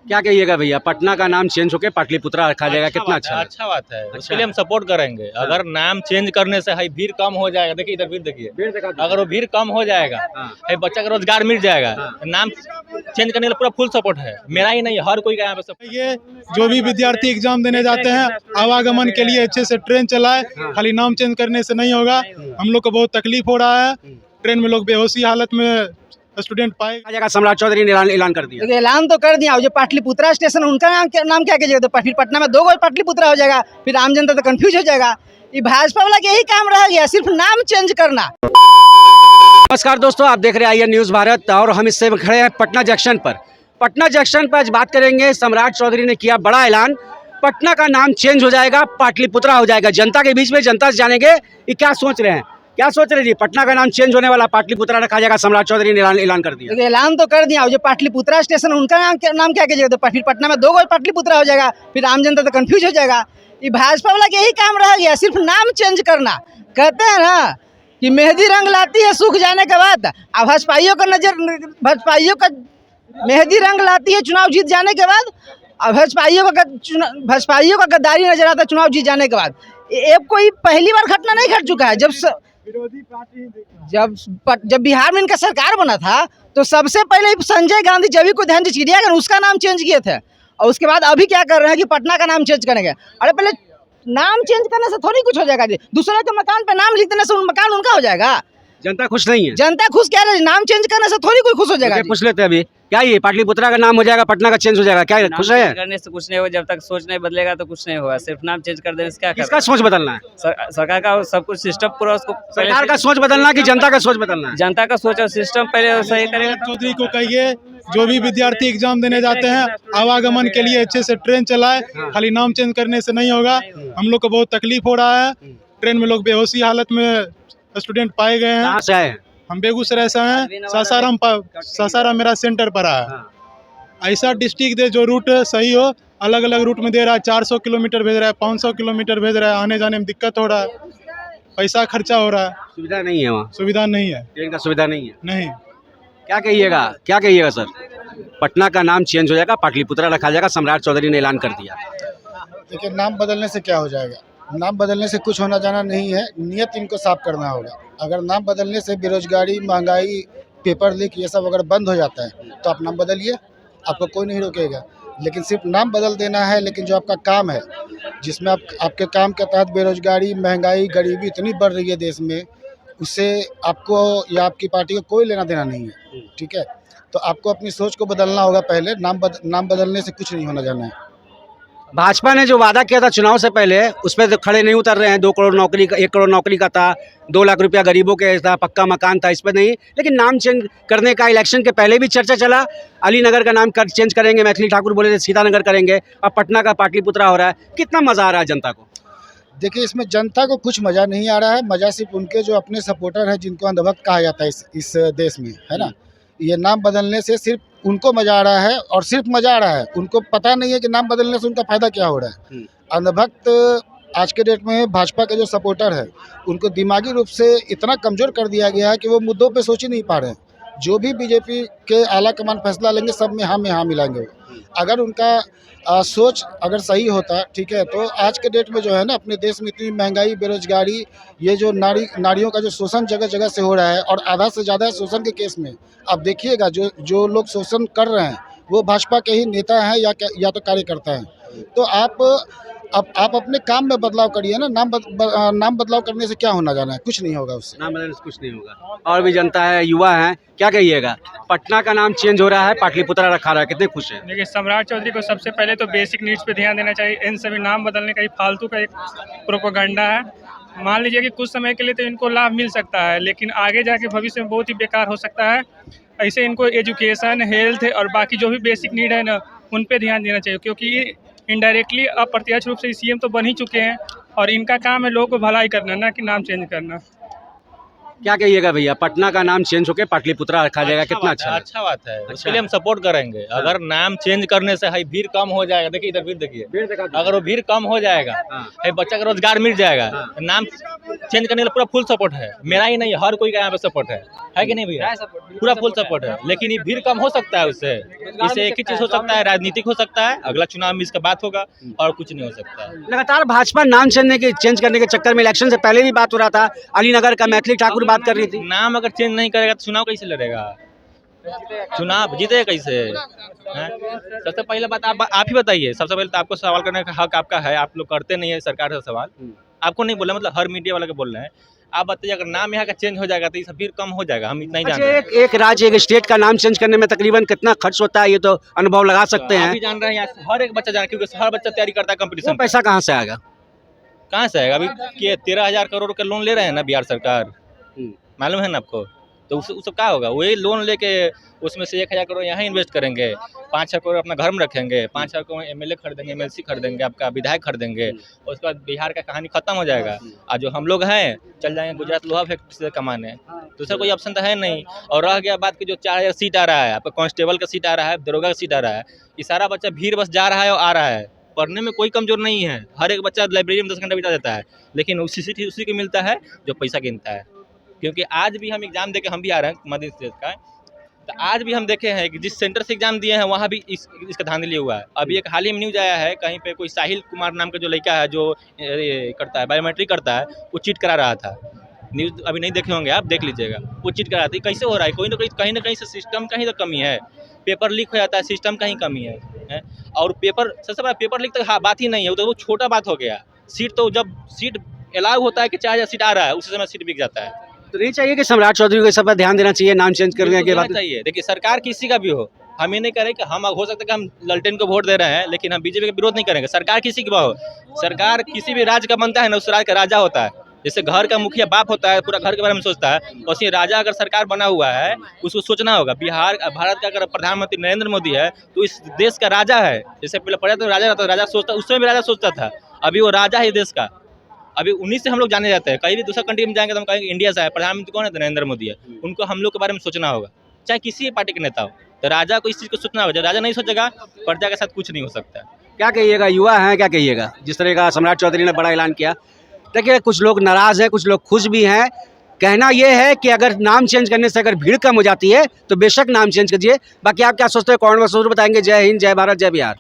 क्या कहिएगा भैया, पटना का नाम चेंज होके पाटलिपुत्रा रखा जाएगा, कितना अच्छा है? अच्छा बात है, उसके लिए हम सपोर्ट करेंगे। अगर नाम चेंज करने से है भीड़ कम हो जाएगा, देखिए इधर भीड़ देखिए, अगर वो भीड़ कम हो जाएगा, है बच्चा का रोजगार मिल जाएगा, नाम चेंज करने के लिए पूरा फुल सपोर्ट है, मेरा ही नहीं हर कोई का यहाँ पे सपोर्ट। ये जो भी विद्यार्थी एग्जाम देने जाते हैं आवागमन के लिए अच्छे से ट्रेन चलाए, खाली नाम चेंज करने से नहीं होगा। हम लोग को बहुत तकलीफ हो रहा है, ट्रेन में लोग बेहोशी हालत में स्टूडेंट पाए। जगह सम्राट चौधरी ने ऐलान कर दिया। देखिए ऐलान तो कर दिया, जो पाटलिपुत्रा स्टेशन उनका नाम क्या कीजिएगा, तो फिर पटना में 2 गो पाटलिपुत्रा हो जाएगा, फिर आम जनता तो कंफ्यूज हो जाएगा। ये भाजपा वाला के यही काम रह गया, सिर्फ नाम चेंज करना। नमस्कार दोस्तों, आप देख रहे हैं आईएन न्यूज़ भारत और हम इस समय खड़े हैं पटना जंक्शन पर। पटना जंक्शन पर आज बात करेंगे, सम्राट चौधरी ने किया बड़ा ऐलान, पटना का नाम चेंज हो जाएगा, पाटलिपुत्रा हो जाएगा। जनता के बीच में जनता से जानेंगे ये क्या सोच रहे हैं, क्या सोच रहे जी। पटना का नाम चेंज होने वाला, पाटलिपुत्रा रखा जाएगा, सम्राट चौधरी ने ऐलान कर दिया। देखिए ऐलान तो कर दिया, जो पाटलिपुत्रा स्टेशन उनका नाम क्या कीजिएगा, तो फिर पटना में 2 गो पाटलिपुत्रा हो जाएगा, फिर आम जनता तो कंफ्यूज हो जाएगा। ये भाजपा वाला के यही काम रह गया, सिर्फ नाम चेंज करना। कहते हैं ना कि मेहंदी रंग लाती है सूख जाने के बाद, अब भाजपाइयों का मेहंदी रंग लाती है चुनाव जीत जाने के बाद, अब भाजपाइयों का गद्दारी नजर आता है चुनाव जीत जाने के बाद। ये कोई पहली बार घटना नहीं घट चुका है। जब बिहार में इनका सरकार बना था तो सबसे पहले संजय गांधी जब भी कोई ध्यान से चिड़ियाघर उसका नाम चेंज किए थे, और उसके बाद अभी क्या कर रहे हैं कि पटना का नाम चेंज करेंगे। अरे पहले नाम चेंज करने से थोड़ी कुछ हो जाएगा जी, दूसरे के मकान पे नाम लिख देने से मकान उनका हो जाएगा। जनता खुश नहीं है, जनता खुश क्या रहे, नाम चेंज करने से थोड़ी कोई खुश हो जाएगा। पूछ लेते हैं अभी, क्या ये पाटलिपुत्रा का नाम हो जाएगा, पटना का चेंज हो जाएगा, क्या खुश है? करने से कुछ नहीं होगा, जब तक सोच नहीं बदलेगा तो कुछ नहीं होगा। सिर्फ नाम चेंज कर देने से क्या किसका सोच बदलना है? सरकार का सब कुछ सिस्टम पूरा उसको सरकार का सोच बदलना कि जनता का सोच बदलना है? जनता का सोच और सिस्टम पहले सही करेगा। चौधरी को कहिए जो भी विद्यार्थी एग्जाम देने जाते हैं आवागमन के लिए अच्छे से ट्रेन चलाए, खाली नाम चेंज करने से नहीं होगा। हम लोग को बहुत तकलीफ हो रहा है, ट्रेन में लोग बेहोशी हालत में स्टूडेंट पाए गए हैं। कहाँ से आए हैं? हम बेगूसराय से हैं, सासाराम मेरा सेंटर पर है। ऐसा डिस्ट्रिक्ट दे जो रूट सही हो, अलग अलग रूट में दे रहा है, 400 किलोमीटर भेज रहा है, 500 किलोमीटर भेज रहा है, आने जाने में दिक्कत हो रहा है, पैसा खर्चा हो रहा है, सुविधा नहीं है, वहाँ सुविधा नहीं है, ट्रेन का सुविधा नहीं है। नहीं। क्या कहिएगा सर, पटना का नाम चेंज हो जाएगा, पाटलिपुत्रा रखा जाएगा, सम्राट चौधरी ने ऐलान कर दिया। देखिए नाम बदलने से क्या हो जाएगा, नाम बदलने से कुछ होना जाना नहीं है, नियत इनको साफ करना होगा। अगर नाम बदलने से बेरोजगारी, महंगाई, पेपर लीक ये सब अगर बंद हो जाता है तो आप नाम बदलिए, आपको कोई नहीं रोकेगा। लेकिन सिर्फ नाम बदल देना है, लेकिन जो आपका काम है, जिसमें आपके काम के तहत बेरोजगारी, महंगाई, गरीबी इतनी बढ़ रही है देश में, उससे आपको या आपकी पार्टी को कोई लेना देना नहीं है। ठीक है, तो आपको अपनी सोच को बदलना होगा पहले। नाम बदलने से कुछ नहीं होना जाना है। भाजपा ने जो वादा किया था चुनाव से पहले, उस पर तो खड़े नहीं उतर रहे हैं। 2 करोड़ नौकरी का, 1 करोड़ नौकरी का था, 2 लाख रुपया गरीबों के था, पक्का मकान था, इस पर नहीं। लेकिन नाम चेंज करने का इलेक्शन के पहले भी चर्चा चला, अलीनगर का नाम चेंज करेंगे, मैथिली ठाकुर बोले थे सीतानगर करेंगे, अब पटना का पाटलिपुत्रा हो रहा है। कितना मजा आ रहा है जनता को? देखिए इसमें जनता को कुछ मज़ा नहीं आ रहा है, मज़ा सिर्फ उनके जो अपने सपोर्टर हैं, जिनको अंधभक्त कहा जाता है इस देश में, है ना। ये नाम बदलने से सिर्फ उनको मज़ा आ रहा है, और सिर्फ मज़ा आ रहा है, उनको पता नहीं है कि नाम बदलने से उनका फ़ायदा क्या हो रहा है। अंधभक्त आज के डेट में भाजपा के जो सपोर्टर है, उनको दिमागी रूप से इतना कमज़ोर कर दिया गया है कि वो मुद्दों पे सोच ही नहीं पा रहे हैं। जो भी बीजेपी के आला कमान फैसला लेंगे, सब में हाँ मिलाएंगे। अगर उनका सोच अगर सही होता, ठीक है, तो आज के डेट में जो है ना, अपने देश में इतनी महंगाई, बेरोजगारी, ये जो नारियों का जो शोषण जगह जगह से हो रहा है, और आधा से ज़्यादा शोषण के केस में आप देखिएगा जो लोग शोषण कर रहे हैं वो भाजपा के ही नेता हैं या तो कार्यकर्ता हैं। तो आप अपने काम में बदलाव करिए ना। नाम बदलाव करने से क्या होना जाना है, कुछ नहीं होगा उससे। नाम बदलने से कुछ नहीं होगा। और भी जनता है, युवा है, क्या कहिएगा? पटना का नाम चेंज हो रहा है, पाटलिपुत्रा रखा रहा है, कितने खुश हैं? देखिए सम्राट चौधरी को सबसे पहले तो बेसिक नीड्स पे ध्यान देना चाहिए। इन सभी नाम बदलने का ही फालतू का एक प्रोपेगेंडा है। मान लीजिए कि कुछ समय के लिए तो इनको लाभ मिल सकता है, लेकिन आगे जाके भविष्य में बहुत ही बेकार हो सकता है। ऐसे इनको एजुकेशन, हेल्थ और बाकी जो भी बेसिक नीड है ना, उन पे ध्यान देना चाहिए, क्योंकि इनडायरेक्टली अप्रत्यक्ष रूप से सीएम तो बन ही चुके हैं, और इनका काम है लोगों को भलाई करना, ना कि नाम चेंज करना। क्या कहिएगा भैया, पटना का नाम चेंज होके पाटलिपुत्रा रखा जाएगा, कितना अच्छा बात है, उसके लिए हम सपोर्ट करेंगे। अगर नाम चेंज करने से है भीड़ कम हो जाएगा, देखिए इधर भीड़ देखिए, अगर वो भीड़ कम हो जाएगा, है बच्चा का रोजगार मिल जाएगा, नाम चेंज करने के लिए पूरा फुल सपोर्ट है, मेरा ही नहीं हर कोई का यहाँ पे सपोर्ट है कि नहीं भैया? पूरा फुल सपोर्ट है, लेकिन ये भीड़ कम हो सकता है उससे। इससे एक ही चीज हो सकता है, राजनीतिक हो सकता है, अगला चुनाव में इसका बात होगा और कुछ नहीं हो सकता है। लगातार भाजपा नाम चेंज करने के चक्कर में इलेक्शन से पहले भी बात हो रहा था, अलीनगर का मैथिली ठाकुर बात कर रही थी। नाम अगर चेंज नहीं करेगा तो चुनाव कैसे लड़ेगा? चुनाव जीतेगा कैसे हैं? सबसे पहले बात आप ही बताइए। सबसे पहले तो आपको सवाल करने का हक आपका है, आप लोग करते नहीं है सरकार से सवाल, आपको नहीं बोला, मतलब हर मीडिया वाले को बोल रहे हैं। आप बताइए अगर नाम यहाँ का चेंज हो जाएगा तो ये भीड़ कम हो जाएगा, हम इतना ही अच्छा, जान रहे हैं। एक राज्य एक स्टेट का नाम चेंज करने में तकरीबन कितना खर्च होता है, ये तो अनुभव लगा सकते आप हैं। भी जान रहे हैं, यहाँ हर एक बच्चा जान, क्योंकि हर बच्चा तैयारी करता है वो कंपटीशन। पैसा कहाँ से आएगा? कहाँ से आएगा? अभी 13,000 करोड़ का लोन ले रहे हैं ना बिहार सरकार, मालूम है ना आपको? तो उससे क्या होगा? वही लोन लेके उसमें से 1,000 करोड़ यहाँ इन्वेस्ट करेंगे, 5,000 करोड़ अपना घर में रखेंगे, 5,000 करोड़ MLA खरीदेंगे, MLC खरीदेंगे, आपका विधायक खरीदेंगे, उसके बाद बिहार का कहानी खत्म हो जाएगा। और जो हम लोग हैं चल जाएंगे गुजरात लोहा फैक्ट्री से कमाने, दूसरा कोई ऑप्शन तो है नहीं। और रह गया बात की जो 4,000 सीट आ रहा है, आपका कांस्टेबल का सीट आ रहा है, दरोगा का सीट आ रहा है, ये सारा बच्चा भीड़ बस जा रहा है और आ रहा है। पढ़ने में कोई कमजोर नहीं है, हर एक बच्चा लाइब्रेरी में 10 घंटा बिता देता है, लेकिन उसी सीट उसी को मिलता है जो पैसा गिनता है। क्योंकि आज भी हम एग्जाम देके हम भी आ रहे हैं मध्य प्रदेश का, तो आज भी हम देखे हैं कि जिस सेंटर से एग्जाम दिए हैं वहाँ भी इसका धांधली हुआ है। अभी एक हाल ही में न्यूज आया है, कहीं पे कोई साहिल कुमार नाम का जो लड़का है जो करता है बायोमेट्रिक करता है, वो चीट करा रहा था। न्यूज़ अभी नहीं देखे होंगे आप, देख लीजिएगा, वो चीट करा रहा था। कैसे हो रहा है? कोई ना कोई कहीं ना कहीं से सिस्टम कहीं तो कमी है, पेपर लीक हो जाता है, सिस्टम कहीं कमी है। और पेपर सबसे बड़ा पेपर लीक तक बात ही नहीं है, तो वो छोटा बात हो गया। सीट तो जब सीट अलाउ होता है कि 4,000 सीट आ रहा है, उसी समय सीट बिक जाता है। तो नहीं चाहिए कि सम्राट चौधरी को इस सब पर ध्यान देना चाहिए, नाम चेंज करने के बाद? चाहिए। देखिए सरकार किसी का भी हो, हम ये नहीं कह रहे कि हम हो सकता है कि हम ललटेन को वोट दे रहे हैं, लेकिन हम बीजेपी का विरोध नहीं करेंगे। सरकार किसी की हो, सरकार किसी भी राज्य का बनता है ना, उस राज्य का राजा होता है। जैसे घर का मुखिया बाप होता है, पूरा घर के बारे में सोचता है, वैसे राजा अगर सरकार बना हुआ है उसको सोचना होगा। भारत का अगर प्रधानमंत्री नरेंद्र मोदी है तो इस देश का राजा है। जैसे पहले पढ़ा तो राजा रहता, राजा सोचता, उस समय भी राजा सोचता था, अभी वो राजा है देश का। अभी उन्हीं से हम लोग जाने जाते हैं। कहीं भी दूसरा कंट्री में जाएंगे तो हम कहेंगे इंडिया से है, प्रधानमंत्री कौन है? तो नरेंद्र मोदी है। उनको हम लोग के बारे में सोचना होगा, चाहे किसी भी पार्टी के नेता हो। तो राजा को इस चीज़ को सोचना होगा। जब राजा नहीं सोचेगा, प्रजा के साथ कुछ नहीं हो सकता है। क्या कहिएगा, युवा हैं, क्या कहिएगा जिस तरह का सम्राट चौधरी ने बड़ा ऐलान किया? देखिए, कुछ लोग नाराज हैं, कुछ लोग खुश भी हैं। कहना यह है कि अगर नाम चेंज करने से अगर भीड़ कम हो जाती है तो बेशक नाम चेंज कीजिए। बाकी आप क्या सोचते हैं कमेंट में जरूर बताएंगे। जय हिंद, जय भारत, जय बिहार।